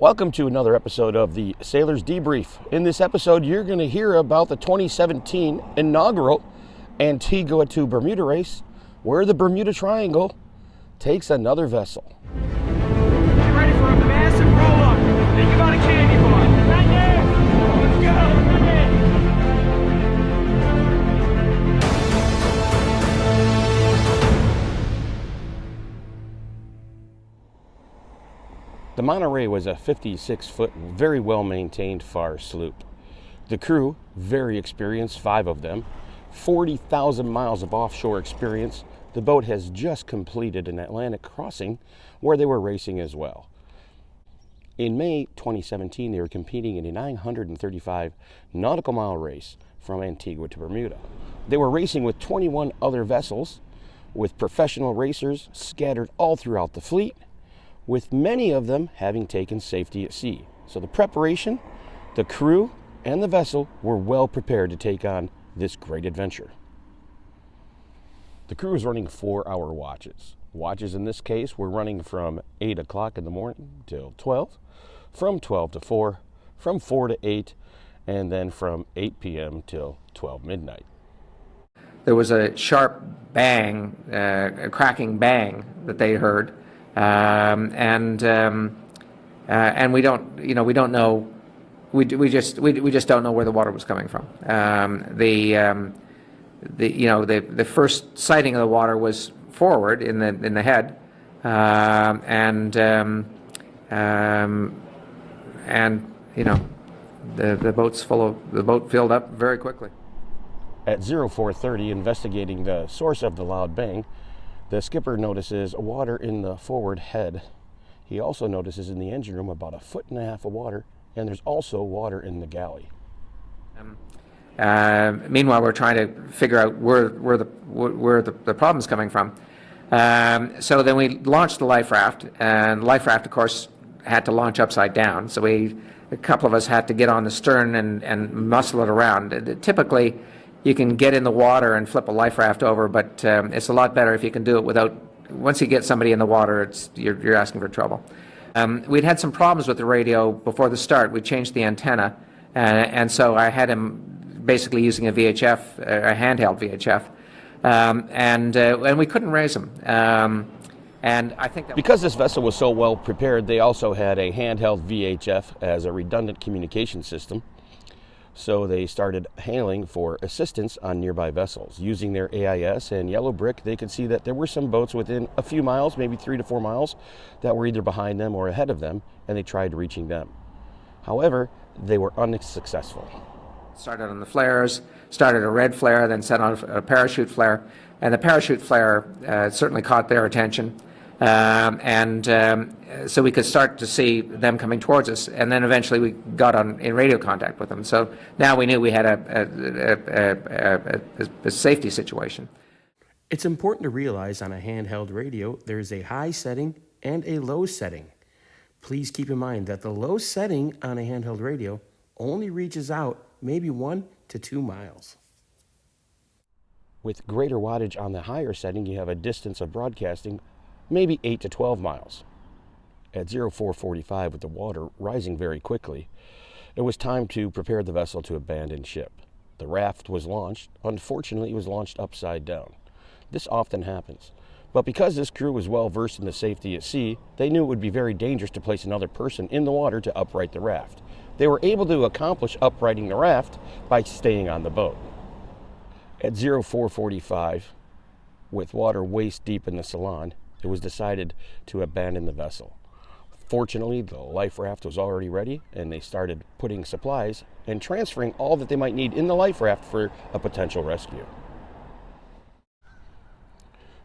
Welcome to another episode of the Sailor's Debrief. In this episode, you're going to hear about the 2017 inaugural Antigua to Bermuda race, where the Bermuda Triangle takes another vessel. Get ready for a massive roll-up. Think about a candy bar. Right there. Let's go. Right there. The Monterey was a 56-foot, very well-maintained far sloop. The crew, very experienced, 5 of them, 40,000 miles of offshore experience. The boat has just completed an Atlantic crossing where they were racing as well. In May 2017, they were competing in a 935 nautical mile race from Antigua to Bermuda. They were racing with 21 other vessels, with professional racers scattered all throughout the fleet, with many of them having taken safety at sea. So the preparation, the crew, and the vessel were well prepared to take on this great adventure. The crew was running 4-hour watches. Watches in this case were running from 8 o'clock in the morning till 12, from 12 to 4, from 4 to 8, and then from 8 p.m. till 12 midnight. There was a sharp bang, a cracking bang that they heard. And we don't know. We just don't know where the water was coming from. The first sighting of the water was forward in the head, and the boat filled up very quickly. At 04:30, investigating the source of the loud bang, the skipper notices water in the forward head. He also notices in the engine room about 1.5 feet of water, and there's also water in the galley. Meanwhile, we're trying to figure out where the problem's coming from. So then we launched the life raft, and the life raft, of course, had to launch upside down. So a couple of us had to get on the stern and muscle it around. Typically, you can get in the water and flip a life raft over, but it's a lot better if you can do it without. Once you get somebody in the water, you're asking for trouble. We'd had some problems with the radio before the start. We changed the antenna, and so I had him basically using a VHF, a handheld VHF, and we couldn't raise him. And I think that because this vessel was so well prepared, they also had a handheld VHF as a redundant communication system. So they started hailing for assistance on nearby vessels. Using their AIS and yellow brick, they could see that there were some boats within a few miles, maybe 3 to 4 miles, that were either behind them or ahead of them, and they tried reaching them. However, they were unsuccessful. Started on the flares, started a red flare, then set on a parachute flare, and the parachute flare certainly caught their attention. So we could start to see them coming towards us, and then eventually we got in radio contact with them. So now we knew we had a safety situation. It's important to realize on a handheld radio there is a high setting and a low setting. Please keep in mind that the low setting on a handheld radio only reaches out maybe 1 to 2 miles. With greater wattage on the higher setting, you have a distance of broadcasting maybe 8 to 12 miles. At 04:45, with the water rising very quickly, it was time to prepare the vessel to abandon ship. The raft was launched. Unfortunately, it was launched upside down. This often happens. But because this crew was well versed in the safety at sea, they knew it would be very dangerous to place another person in the water to upright the raft. They were able to accomplish uprighting the raft by staying on the boat. At 04:45, with water waist deep in the salon, it was decided to abandon the vessel. Fortunately, the life raft was already ready, and they started putting supplies and transferring all that they might need in the life raft for a potential rescue.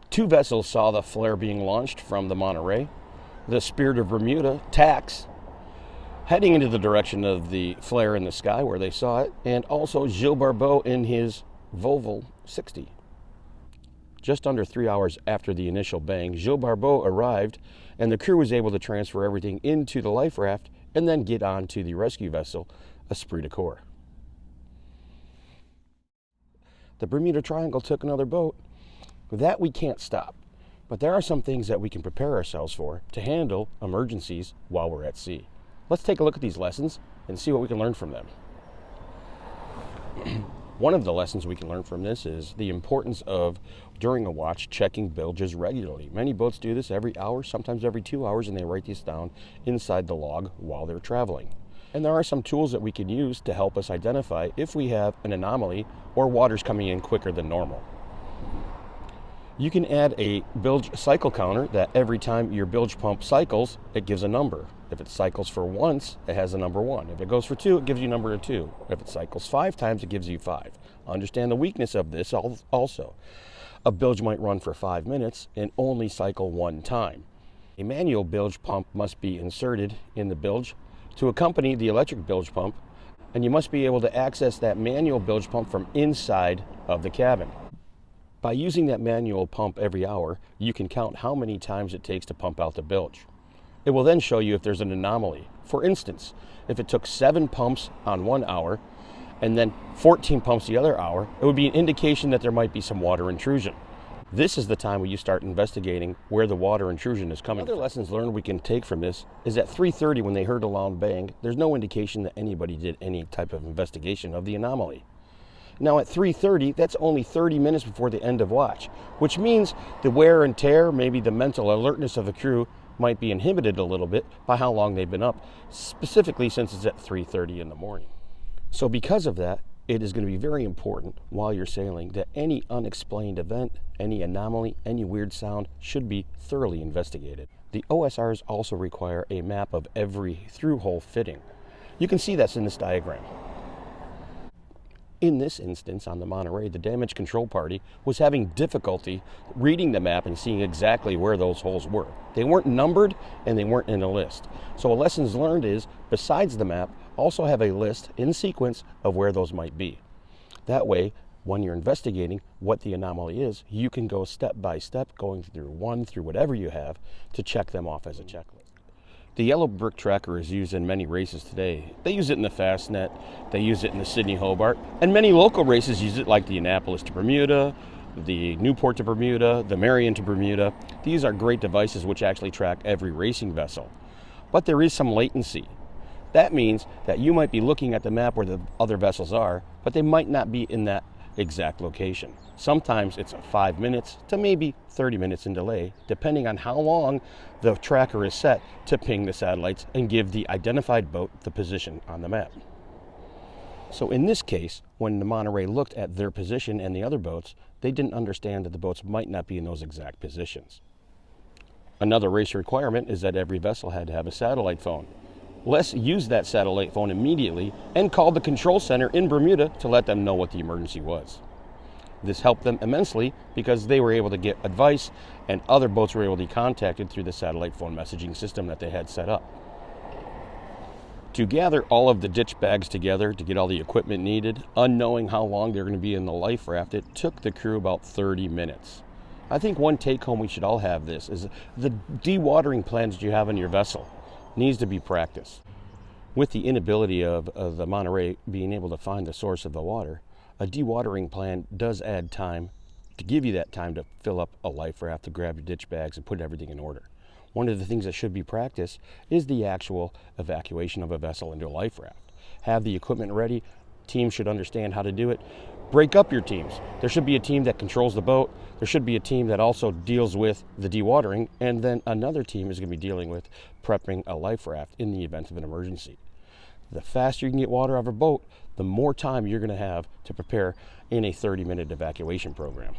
2 vessels saw the flare being launched from the Monterey. The Spirit of Bermuda tacks, heading into the direction of the flare in the sky where they saw it, and also Gilles Barbeau in his Volvo 60. Just under 3 hours after the initial bang, Gilles Barbeau arrived, and the crew was able to transfer everything into the life raft and then get on to the rescue vessel, Esprit de Corps. The Bermuda Triangle took another boat. That we can't stop, but there are some things that we can prepare ourselves for to handle emergencies while we're at sea. Let's take a look at these lessons and see what we can learn from them. One of the lessons we can learn from this is the importance of, during a watch, checking bilges regularly. Many boats do this every hour, sometimes every 2 hours, and they write these down inside the log while they're traveling. And there are some tools that we can use to help us identify if we have an anomaly or water's coming in quicker than normal. You can add a bilge cycle counter that every time your bilge pump cycles, it gives a number. If it cycles for once, it has a number 1. If it goes for 2, it gives you number 2. If it cycles 5 times, it gives you 5. Understand the weakness of this also. A bilge might run for 5 minutes and only cycle 1 time. A manual bilge pump must be inserted in the bilge to accompany the electric bilge pump, and you must be able to access that manual bilge pump from inside of the cabin. By using that manual pump every hour, you can count how many times it takes to pump out the bilge. It will then show you if there's an anomaly. For instance, if it took 7 pumps on 1 hour and then 14 pumps the other hour, it would be an indication that there might be some water intrusion. This is the time when you start investigating where the water intrusion is coming from. Other lessons learned we can take from this is at 3:30 when they heard a loud bang, there's no indication that anybody did any type of investigation of the anomaly. Now at 3:30, that's only 30 minutes before the end of watch, which means the wear and tear, maybe the mental alertness of the crew might be inhibited a little bit by how long they've been up, specifically since it's at 3:30 in the morning. So because of that, it is going to be very important while you're sailing that any unexplained event, any anomaly, any weird sound should be thoroughly investigated. The OSRs also require a map of every through-hole fitting. You can see that's in this diagram. In this instance, on the Monterey, the damage control party was having difficulty reading the map and seeing exactly where those holes were. They weren't numbered and they weren't in a list. So lessons learned is, besides the map, also have a list in sequence of where those might be. That way, when you're investigating what the anomaly is, you can go step by step, going through whatever you have, to check them off as a checklist. The yellow brick tracker is used in many races today. They use it in the Fastnet, they use it in the Sydney Hobart, and many local races use it, like the Annapolis to Bermuda, the Newport to Bermuda, the Marion to Bermuda. These are great devices which actually track every racing vessel. But there is some latency. That means that you might be looking at the map where the other vessels are, but they might not be in that exact location. Sometimes it's 5 minutes to maybe 30 minutes in delay, depending on how long the tracker is set to ping the satellites and give the identified boat the position on the map. So in this case, when the Monterey looked at their position and the other boats, they didn't understand that the boats might not be in those exact positions. Another race requirement is that every vessel had to have a satellite phone. Les used that satellite phone immediately and called the control center in Bermuda to let them know what the emergency was. This helped them immensely because they were able to get advice and other boats were able to be contacted through the satellite phone messaging system that they had set up. To gather all of the ditch bags together to get all the equipment needed, unknowing how long they're going to be in the life raft, it took the crew about 30 minutes. I think one take home we should all have this is the dewatering plans you have on your vessel needs to be practiced. With the inability of the Monterey being able to find the source of the water, a dewatering plan does add time to give you that time to fill up a life raft, to grab your ditch bags and put everything in order. One of the things that should be practiced is the actual evacuation of a vessel into a life raft. Have the equipment ready. Teams should understand how to do it. Break up your teams. There should be a team that controls the boat. There should be a team that also deals with the dewatering, and then another team is going to be dealing with prepping a life raft in the event of an emergency. The faster you can get water out of a boat, the more time you're going to have to prepare in a 30-minute evacuation program.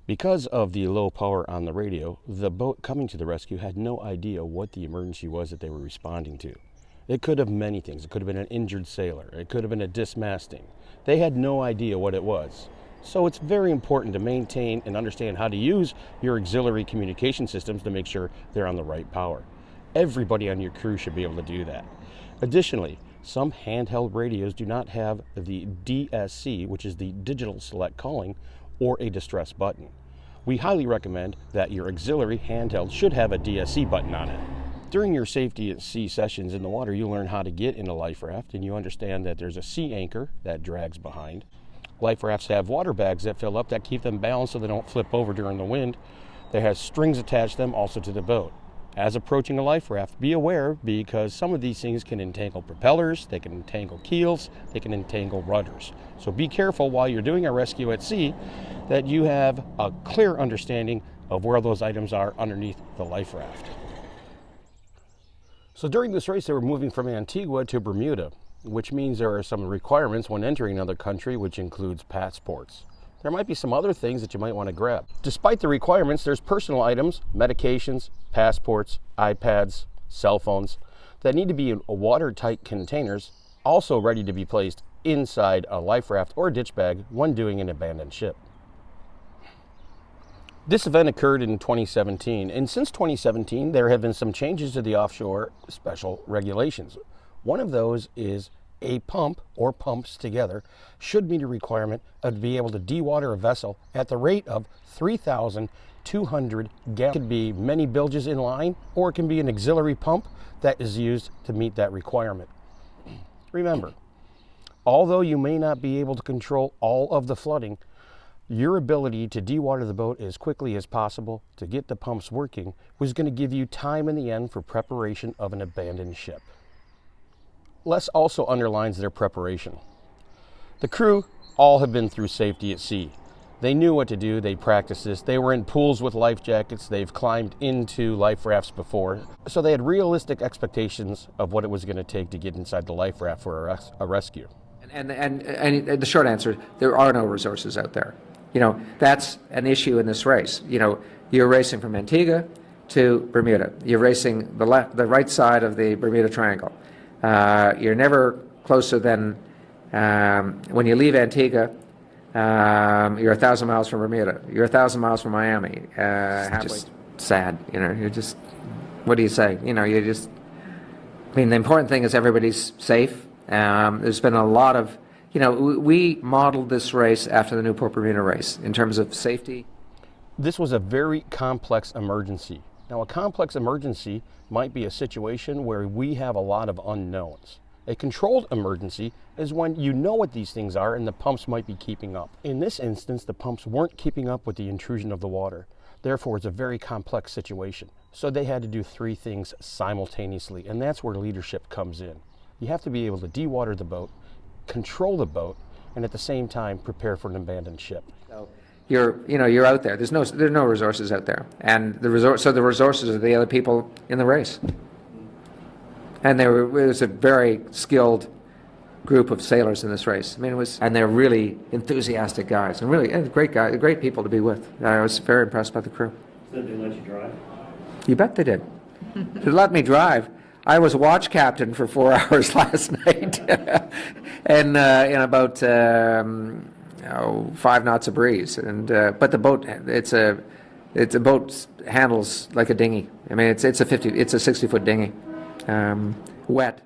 Because of the low power on the radio, the boat coming to the rescue had no idea what the emergency was that they were responding to. It could have many things. It could have been an injured sailor. It could have been a dismasting. They had no idea what it was. So it's very important to maintain and understand how to use your auxiliary communication systems to make sure they're on the right power. Everybody on your crew should be able to do that. Additionally, some handheld radios do not have the DSC, which is the digital select calling, or a distress button. We highly recommend that your auxiliary handheld should have a DSC button on it. During your safety at sea sessions in the water, you learn how to get in a life raft, and you understand that there's a sea anchor that drags behind. Life rafts have water bags that fill up that keep them balanced so they don't flip over during the wind. They have strings attached to them also to the boat. as approaching a life raft, be aware because some of these things can entangle propellers, they can entangle keels, they can entangle rudders. So be careful while you're doing a rescue at sea that you have a clear understanding of where those items are underneath the life raft. So during this race, they were moving from Antigua to Bermuda, which means there are some requirements when entering another country, which includes passports. There might be some other things that you might want to grab. Despite the requirements, there's personal items, medications, passports, iPads, cell phones that need to be in watertight containers, also ready to be placed inside a life raft or ditch bag when doing an abandoned ship. This event occurred in 2017, and since 2017, there have been some changes to the offshore special regulations. One of those is a pump or pumps together should meet a requirement of be able to dewater a vessel at the rate of 3,200 gallons. It could be many bilges in line, or it can be an auxiliary pump that is used to meet that requirement. Remember, although you may not be able to control all of the flooding, your ability to dewater the boat as quickly as possible to get the pumps working was going to give you time in the end for preparation of an abandoned ship. Les also underlines their preparation. The crew all have been through safety at sea. They knew what to do, they practiced this, they were in pools with life jackets, they've climbed into life rafts before, so they had realistic expectations of what it was going to take to get inside the life raft for a rescue. And the short answer, there are no resources out there. You know, that's an issue in this race. You know, you're racing from Antigua to Bermuda. You're racing the right side of the Bermuda Triangle. You're never closer than, when you leave Antigua, you're 1,000 miles from Bermuda. You're 1,000 miles from Miami. It's just sad, you know, you're just, what do you say? You know, you just, I mean, the important thing is everybody's safe. There's been a lot of, you know, we modeled this race after the Newport Bermuda race in terms of safety. This was a very complex emergency. Now, a complex emergency might be a situation where we have a lot of unknowns. A controlled emergency is when you know what these things are and the pumps might be keeping up. In this instance, the pumps weren't keeping up with the intrusion of the water. Therefore, it's a very complex situation. So they had to do three things simultaneously, and that's where leadership comes in. You have to be able to dewater the boat, control the boat, and at the same time prepare for an abandoned ship. So you're out there. There's no resources out there, and the resources are the other people in the race. And it was a very skilled group of sailors in this race. I mean, and they're really enthusiastic guys, and really great people to be with. I was very impressed by the crew. Did they let you drive? You bet they did. They let me drive. I was watch captain for 4 hours last night, and in about 5 knots of breeze. And but the boat, it's a boat handles like a dinghy. I mean, it's a 60-foot dinghy, wet.